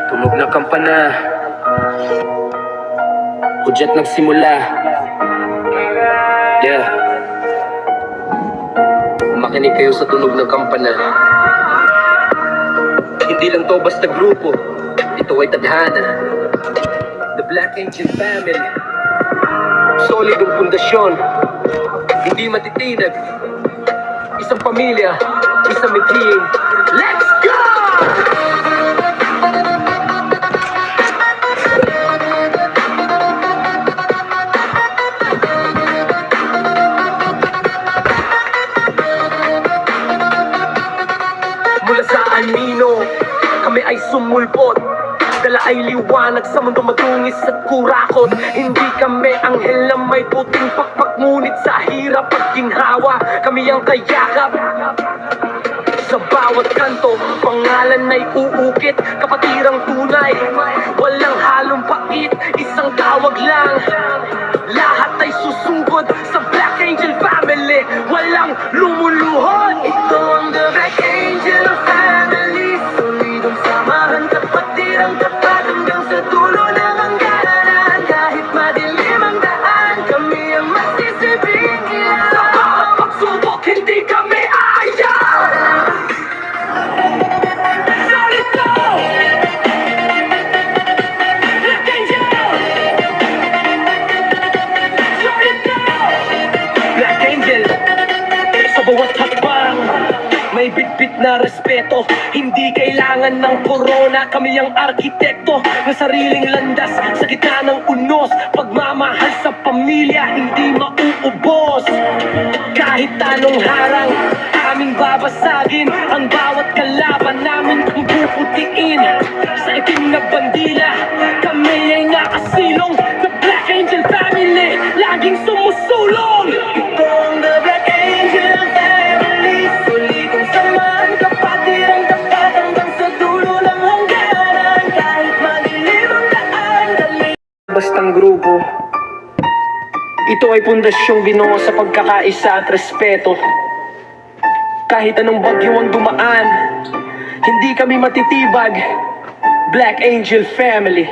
Tunog ng kampana, hudyat nagsimula. Yeah. Makinig kayo sa tunog ng kampana. Hindi lang to basta grupo, ito ay tadhana. The Black Angel Family, solid ang pundasyon, hindi matitinag. Isang pamilya, isang mithiin. Let's go! Mula sa anino, kami ay sumulpot. Dala ay liwanag sa mundo matungis at kurakot. Hindi kami anghel na may puting pakpak, ngunit sa hirap at ginhawa kami ang kayakap. Sa bawat kanto, pangalan ay uukit, kapatirang tunay, walang halong pait, isang tawag lang. Lahat ay susugod sa Black Angel Family, walang lumuluhod. Ito ang The Black Angel Family, solidong samahan, kapatirang tapat hanggang sa dulo ng hangganan. Kahit madilim ang daan, kami ang magsisibing ilan. Sa bawat pagsubok, hindi kami ayaw. Sa bawat hakbang, may bitbit na respeto. Hindi kailangan ng korona, kami ang arkitekto ng sariling landas sa gitna ng unos. Pagmamahal sa pamilya, hindi mauubos. Kahit anong harang, aming babasagin. Ang bawat kalaban namin ang puputiin. Sa itim na bandila, kami ay nakasilong. The Black Angel Family, laging sumusulong. Ito ang The Black Angel Family, solidong samahan, kapatirang tapat hanggang sa dulo ng hangganan. Kahit madilim ang daan, dali bastang grupo. Ito ay pundasyong binuo sa pagkakaisa at respeto. Kahit anong bagyo ang dumaan, hindi kami matitibag. Black Angel Family,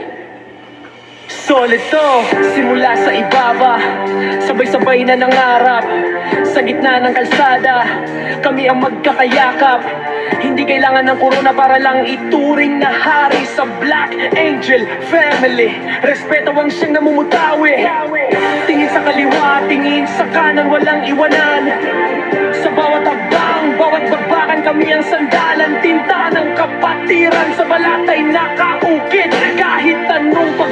solid to, simula sa ibaba, sabay-sabay na nangarap. Sa gitna ng kalsada, kami ang magkakayakap. Hindi kailangan ng corona para lang ituring na hari sa Black Angel Family. Respeto ang siyang namumutawi. Tingin sa kaliwa, tingin sa kanan, walang iwanan. Sa bawat hakbang, bawat bagbakan, kami ang sandalan. Tinta ng kapatiran sa balatay